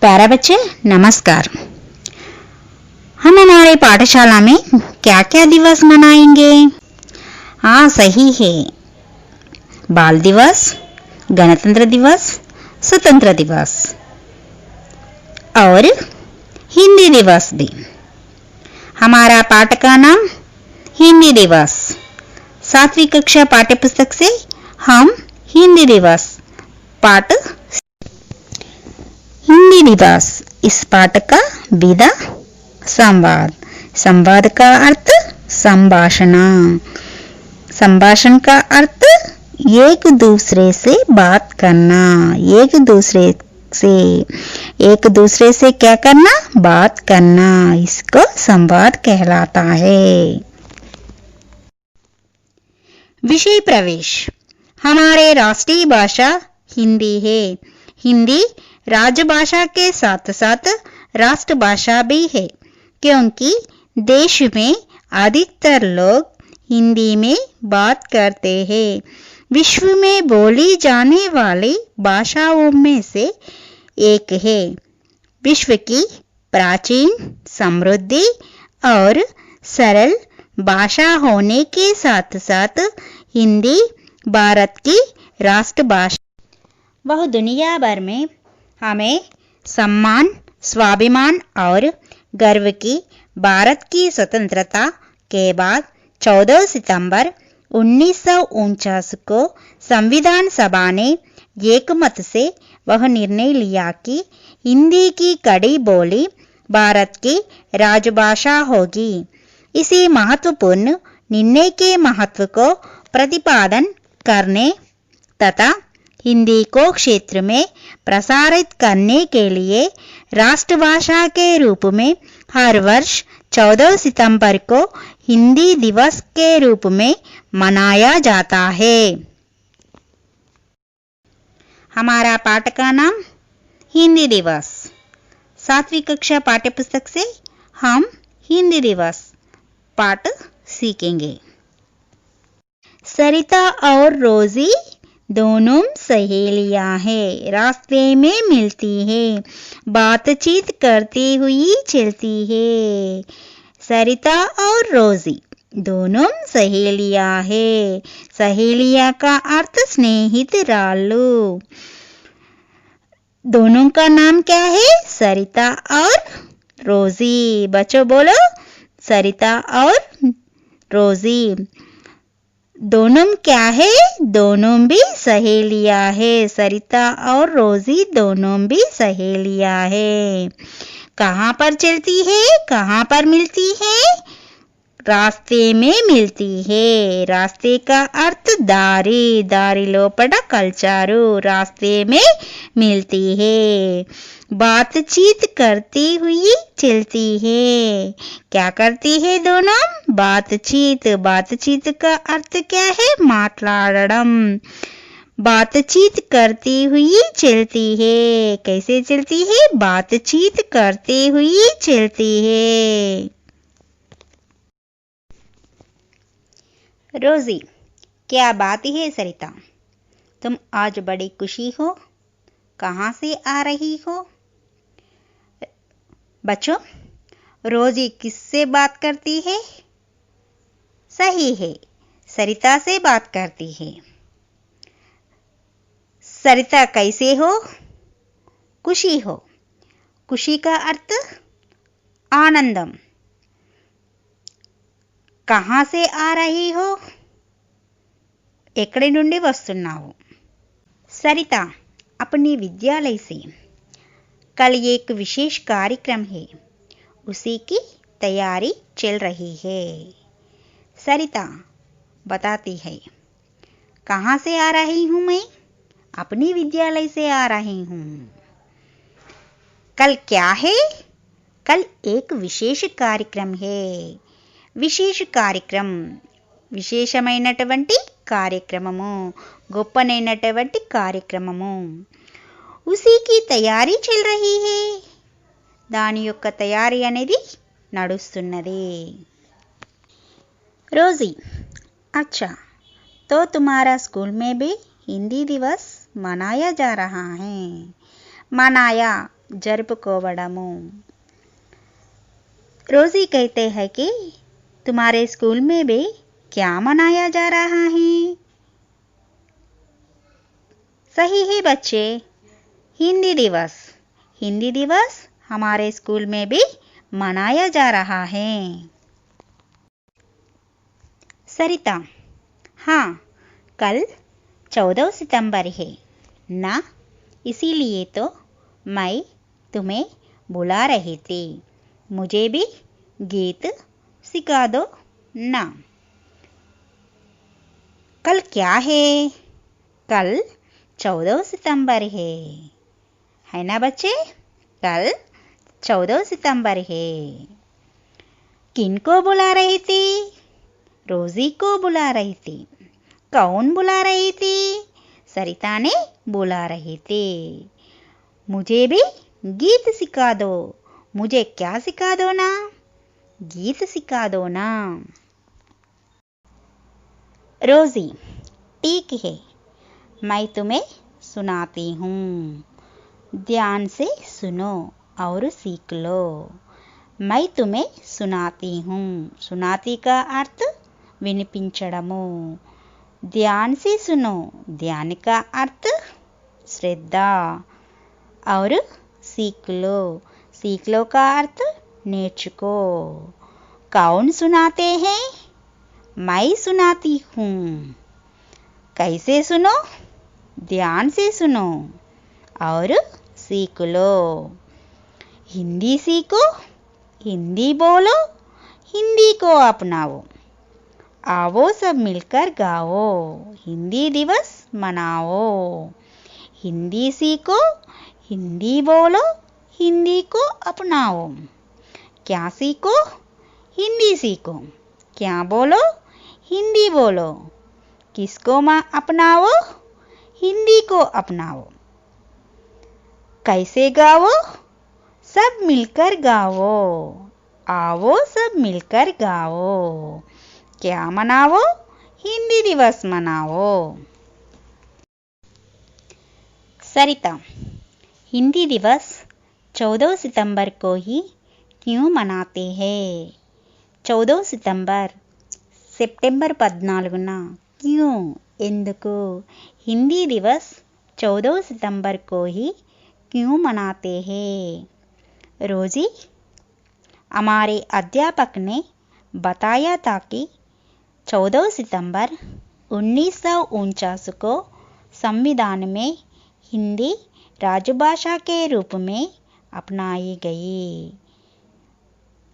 प्यारे बच्चे नमस्कार। हम हमारे पाठशाला में क्या क्या दिवस मनाएंगे? हाँ सही है, बाल दिवस, गणतंत्र दिवस, स्वतंत्र दिवस और हिंदी दिवस भी। हमारा पाठ का नाम हिंदी दिवस। 7वीं कक्षा पाठ्य पुस्तक से हम हिंदी दिवस पाठ हिंदी दिवस इस पाठ का विधा संवाद। संवाद का अर्थ संभाषण। संभाषण का अर्थ एक दूसरे से बात करना। एक दूसरे से क्या करना? बात करना। इसको संवाद कहलाता है। विषय प्रवेश। हमारे राष्ट्रीय भाषा हिंदी है। हिंदी राजभाषा के साथ साथ राष्ट्रभाषा भी है, क्योंकि देश में अधिकतर लोग हिंदी में बात करते हैं। विश्व में बोली जाने वाली भाषाओं में से एक है। विश्व की प्राचीन, समृद्धि और सरल भाषा होने के साथ साथ हिंदी भारत की राष्ट्रभाषा। वह दुनिया भर में हमें सम्मान, स्वाभिमान और गर्व की भारत की स्वतंत्रता के बाद 14 सितंबर 1949 को संविधान सभा ने एकमत से वह निर्णय लिया कि हिंदी की कड़ी बोली भारत की राजभाषा होगी। इसी महत्वपूर्ण निर्णय के महत्व को प्रतिपादन करने तथा हिंदी को क्षेत्र में प्रसारित करने के लिए राष्ट्रभाषा के रूप में हर वर्ष 14 सितंबर को हिंदी दिवस के रूप में मनाया जाता है। हमारा पाठ का नाम हिंदी दिवस। 7वीं कक्षा पाठ्य पुस्तक से हम हिंदी दिवस पाठ सीखेंगे। सरिता और रोजी दोनों सहेलियां हैं। रास्ते में मिलती है, बातचीत करती हुई चलती है। सरिता और रोजी दोनों सहेलियां हैं। सहेलियां का अर्थ स्नेहितरालू। दोनों का नाम क्या है? सरिता और रोजी। बच्चों बोलो, सरिता और रोजी। दोनों क्या है? दोनों भी सहेलियां है। सरिता और रोजी दोनों भी सहेलियां है। कहाँ पर चलती है? कहाँ पर मिलती है? रास्ते में मिलती है। रास्ते का अर्थ दारी। दारी लोपड़ा कलचारू। रास्ते में मिलती है। बातचीत करती हुई चलती है। क्या करती है दोनों? बातचीत। बातचीत का अर्थ क्या है? मातलाडम। बातचीत करती हुई चलती है। कैसे चलती है? बातचीत करती हुई चलती है। रोजी, क्या बात है सरिता? तुम आज बड़ी खुशी हो। कहाँ से आ रही हो? बच्चों, रोजी किससे बात करती है? सही है, सरिता से बात करती है। सरिता कैसे हो? खुशी हो। खुशी का अर्थ आनंदम। कहाँ से आ रही हो? ఎక్కడి నుండి వస్తున్నావు? सरिता अपने विद्यालय से। कल एक विशेष कार्यक्रम है, उसी की तैयारी चल रही है। सरिता बताती है, कहाँ से आ रही हूँ मैं? अपने विद्यालय से आ रही हूँ। कल क्या है? कल एक विशेष कार्यक्रम है। విశేష కార్యక్రమం, విశేషమైనటువంటి కార్యక్రమము, గొప్పనైనటువంటి కార్యక్రమము. ఉసీకి తయారీ చల్ రహీ హై. దాని యొక్క తయారీ అనేది నడుస్తున్నది. रोजी, अच्छा तो तुम्हारा स्कूल में भी हिंदी दिवस मनाया जा रहा है। मनाया జరుపుకోవడము. रोजी कहते हैं कि तुम्हारे स्कूल में भी क्या मनाया जा रहा है? सही है बच्चे, हिंदी दिवस. हिंदी दिवस हमारे स्कूल में भी मनाया जा रहा है. सरिता, हाँ, कल 14 सितंबर है ना, इसीलिए तो मैं तुम्हें बुला रही थी. मुझे भी गीत सिखा दो ना. कल क्या है? कल 14 सितंबर है ना बच्चे? कल 14 सितंबर है. किनको बुला रही थी? रोजी को बुला रही थी. कौन बुला रही थी? सरिता ने बुला रही थी. मुझे भी गीत सिखा दो. मुझे क्या सिखा दो ना? गीत सिखा दो ना. रोजी, ठीक है, मैं तुम्हें सुनाती हूँ. ध्यान से सुनो और सीख लो. मैं तुम्हें सुनाती हूँ. सुनाती का अर्थ వినిపించడము. ध्यान से सुनो. ध्यान का अर्थ श्रद्धा. और सीख लो. सीख लो का अर्थ నేర్చుకో. कौन सुनाते हैं? मैं सुनाती हूँ. कैसे सुनो? ध्यान से सुनो और सीख लो. हिंदी सीखो. हिंदी बोलो. हिंदी को अपनाओ. आओ सब मिलकर गाओ. हिंदी दिवस मनाओ. हिंदी सीखो. हिंदी बोलो. हिंदी को अपनाओ. क्या सीखो? हिंदी सीखो. क्या बोलो? हिंदी बोलो. किसको अपनाओ? हिंदी को अपनाओ. कैसे गाओ? सब मिलकर गाओ. आओ सब मिलकर गाओ. क्या मनाओ? हिंदी दिवस मनाओ. सरिता, हिंदी दिवस 14 सितंबर को ही क्यों मनाते हैं? 14 सितंबर సెప్టెంబర్ 14న क्यों? ఎందుకు? हिंदी दिवस 14 सितंबर को ही क्यों मनाते हैं? रोजी, हमारे अध्यापक ने बताया था कि 14 सितंबर 1949 को संविधान में हिंदी राजभाषा के रूप में अपनाई गई.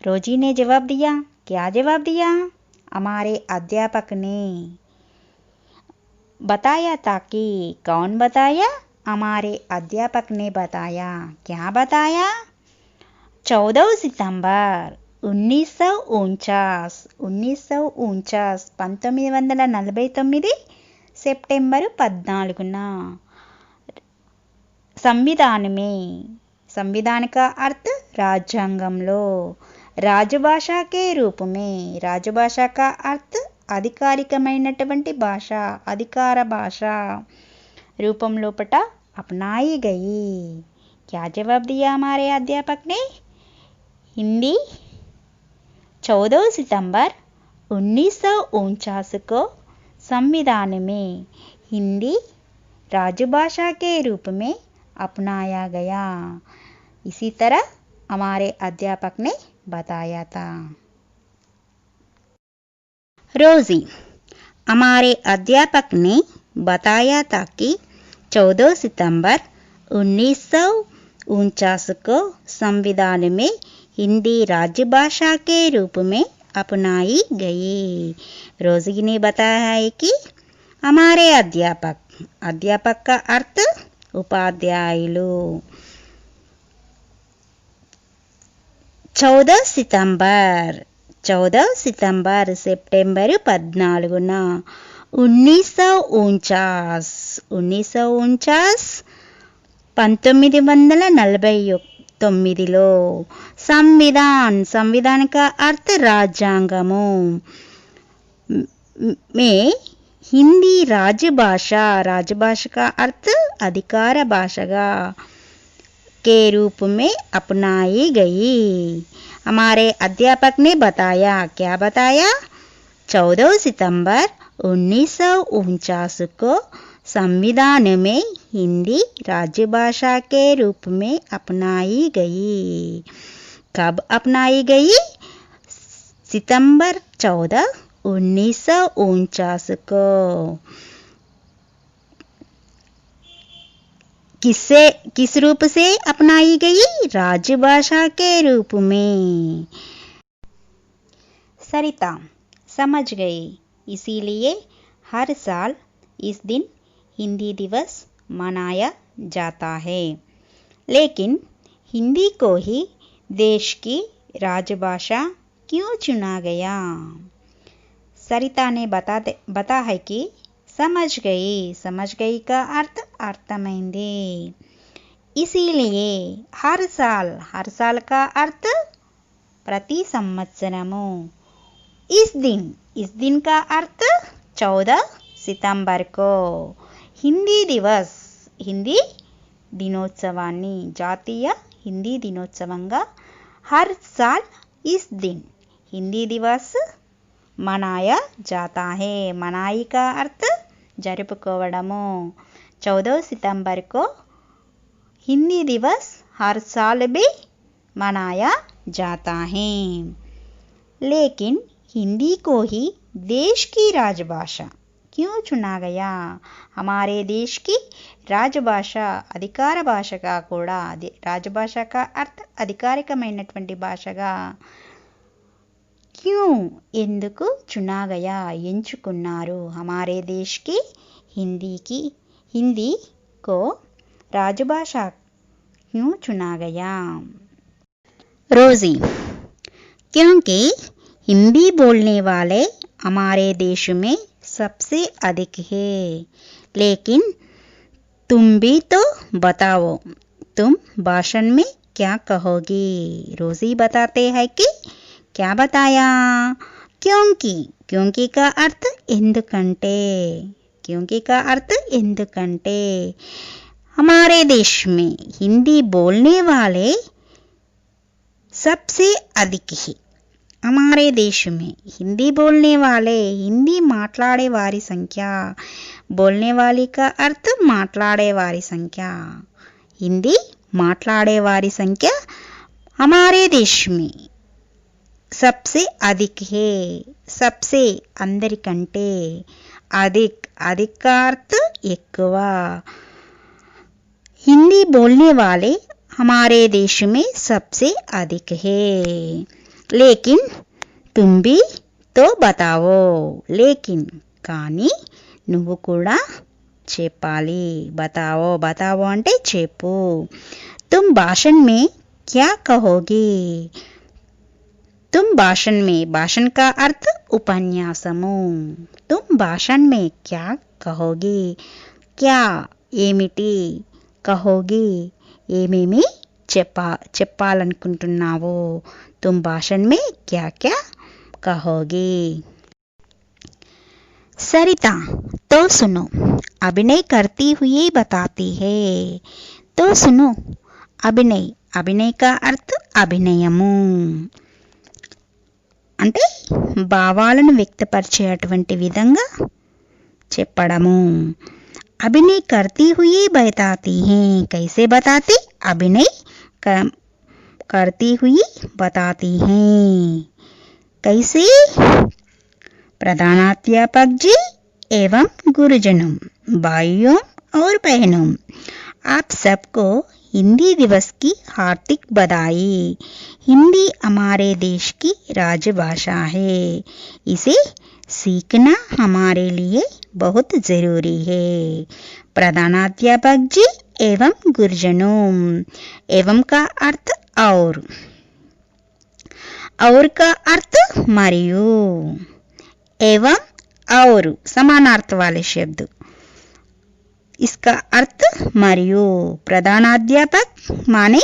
रोजी ने जवाब दिया. क्या जवाब दिया? हमारे अध्यापक ने बताया था कि. कौन बताया? हमारे अध्यापक ने बताया. क्या बताया? 14 सितंबर 1949 సెప్టెంబర్ 14న संविधान में. संविधान का अर्थ राज्यांगंलो. రాజభాషా కే రూప్ మే. రాజభాషా కా అర్థ అధికారికమైనటువంటి భాష, అధికార భాష రూపం లోపట अपनाई गई. क्या जवाब दिया हमारे अध्यापक ने? हिंदी 14 सितंबर 1949 को संविधान में हिंदी राजभाषा के रूप में अपनाया गया. इसी तरह हमारे अध्यापक ने बताया था. रोजी, हमारे अध्यापक ने बताया था कि 14 सितंबर 1949 को संविधान में हिंदी राजभाषा के रूप में अपनाई गई. रोजी ने बताया है कि हमारे अध्यापक. अध्यापक का अर्थ उपाध्यायुలు. 14 सितंबर సెప్టెంబర్ 14న 1949లో संविधान का अर्थ राज्यांगमु में हिंदी राजभाषा का अर्थ अधिकार भाषा के रूप में अपनाई गई। हमारे अध्यापक ने बताया, क्या बताया? 14 सितंबर 1949 को संविधान में हिंदी राजभाषा के रूप में अपनाई गई। कब अपनाई गई? सितंबर 14, 1949 को। किस रूप से अपनाई गई? राजभाषा के रूप में। सरिता समझ गई, इसीलिए हर साल इस दिन हिंदी दिवस मनाया जाता है। लेकिन हिंदी को ही देश की राजभाषा क्यों चुना गया? सरिता ने बता है कि समझ गई का अर्थ अर्थमैंदी। इसीलिए हर साल का अर्थ प्रति संवत्सरमु। इस दिन का अर्थ 14 सितंबर को हिंदी दिवस, हिंदी दिनोत्सवाన్ని జాతీయ हिंदी दिनोत्सवंगा हर साल इस दिन हिंदी दिवस मनाया जाता है। मनाई का अर्थ जरुपुकोवडमु। 14 सितंबर को हिंदी दिवस हर साल भी मनाया जाता है। लेकिन हिंदी को ही देश की राजभाषा क्यों चुना गया? हमारे देश की రాజభాషా అధికార భాషగా కూడా, రాజభాష का अर्थ అధికారికమైనటువంటి భాషగా क्यों ఎందుకు चुना गया, ఎంచుకున్నారు? हमारे देश की हिंदी को राजभाषा क्यों चुना गया? रोजी, क्योंकि हिंदी बोलने वाले हमारे देश में सबसे अधिक है। लेकिन तुम भी तो बताओ, तुम भाषण में क्या कहोगी? रोजी बताते हैं कि क्या बताया? क्योंकि का अर्थ ఎందుకంటే, क्योंकि का अर्थ ఎందుకంటే हमारे देश में हिंदी बोलने वाले सबसे अधिक है। हमारे देश में हिंदी बोलने वाले, हिंदी మాట్లాడే వారి సంఖ్య, बोलने वाली का अर्थ మాట్లాడే వారి సంఖ్య, हिंदी మాట్లాడే వారి సంఖ్య हमारे देश में सबसे अधिक है। सबसे అందరికంటే, अधिक का अर्थ ఎక్కువ। हिंदी बोलने वाले हमारे देश में सबसे अधिक है। लेकिन तुम भी तो बताओ, लेकिन కానీ నువ్వు కూడా చెప్పాలి। बताओ అంటే చెప్పు। तुम भाषण में क्या कहोगी? तुम भाषण का अर्थ उपन्यासము। तुम भाषण में क्या कहोगी? क्या ఏమిటి, कहोगी ఏమేమి చెప్పాలనుకుంటున్నావు? तुम भाषण में क्या क्या कहोगी? सरिता, तो सुनो, अभिनय करती हुई बताती है। तो सुनो, अभिनय का अर्थ అభినయము అంటే భావాలను వ్యక్తపరిచేటువంటి విధంగా చెప్పడము। अभिनय करती हुई बताती हैं। कैसे बताती? अभिनय करती हुई बताती हैं। कैसे? प्रधानाध्यापक जी एवं गुरुजनों, भाइयों और बहनों, आप सबको हिंदी दिवस की हार्दिक बधाई। हिंदी हमारे देश की राजभाषा है। इसे सीखना हमारे लिए बहुत जरूरी है। प्रधानाध्यापक जी एवं गुरुजनों, एवं का अर्थ और का अर्थ మరియు, एवं और समानार्थ वाले शब्द, इसका अर्थ మరియు। प्रधानाध्यापक माने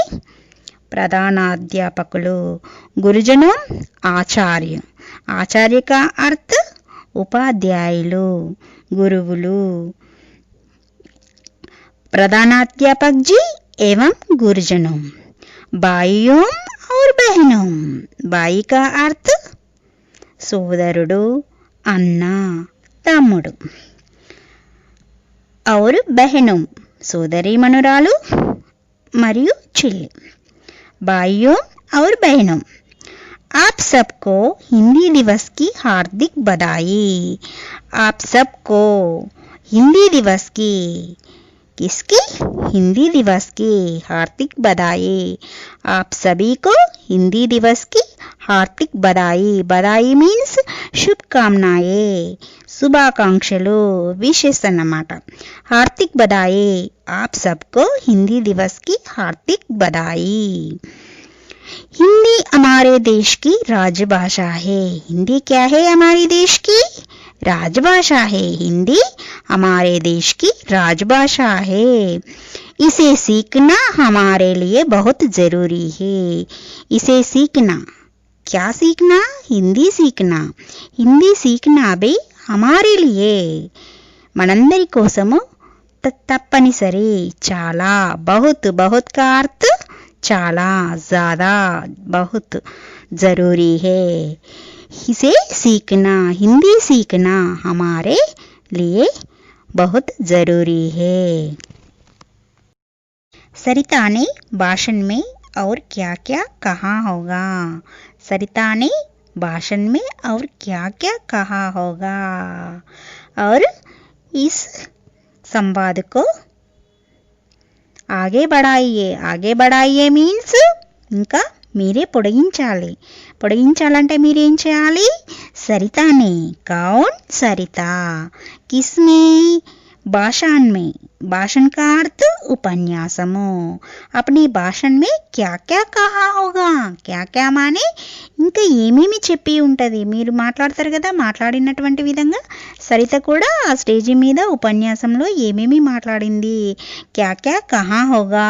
प्रधानाध्यापकुలు, गुरुजनों आचार्य का अर्थ उपाध्यायुలు, गुरुవులు। प्रधानाध्यापक जी एवं गुरुजनों। भाइयों और बहनों। भाई का अर्थ సోదరుడు, అన్న, తమ్ముడు. और बहनों సోదరీమణురాలు మరియు చెల్లి. भाइयों और बहनों, आप सबको हिंदी दिवस की हार्दिक बधाई. आप सबको हिंदी दिवस की, किसकी? हिंदी दिवस की हार्दिक बधाई. आप सभी को हिंदी दिवस की हार्दिक बधाई. बधाई मीन्स శుభకామనాయే, శుభాకాంక్షలు, విషెస్ అన్నమాట. हार्दिक बधाई. आप सबको हिंदी दिवस की हार्दिक बधाई. हिंदी हमारे देश की राजभाषा है. हिंदी क्या है? हमारे देश की राजभाषा है. हिंदी हमारे देश की राजभाषा है. इसे सीखना हमारे लिए बहुत जरूरी है. इसे सीखना, क्या सीखना? हिंदी सीखना. हिंदी सीखना भी हमारे लिए, మనందరి కోసము తప్పనిసరి, చాలా, बहुत, बहुत का अर्थ చాలా, ज़्यादा, बहुत जरूरी है. इसे सीखना, हिंदी सीखना हमारे लिए बहुत जरूरी है. सरिता ने भाषण में और क्या क्या कहा होगा? सरिता ने भाषण में और क्या क्या कहा होगा? और इस संवाद को आगे बढ़ाइए. आगे बढ़ाइए మీన్స్ ఇంకా మీరే పొడిగించాలి. పొడిగించాలంటే మీరేం చేయాలి? సరితానే. कौन? सरिता. किसमें? भाषण में. भाषण का अर्थ ఉపన్యాసము. अपनी भाषण में क्या क्या कहा होगा? क्या क्या माने ఇంకా ఏమేమి చెప్పి ఉంటుంది. మీరు మాట్లాడతారు కదా, మాట్లాడినటువంటి విధంగా సరిత కూడా ఆ స్టేజి మీద ఉపన్యాసంలో ఏమేమి మాట్లాడింది. क्या क्या कहा होगा?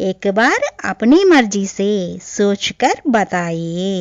एक बार अपनी मर्जी से सोचकर बताइए.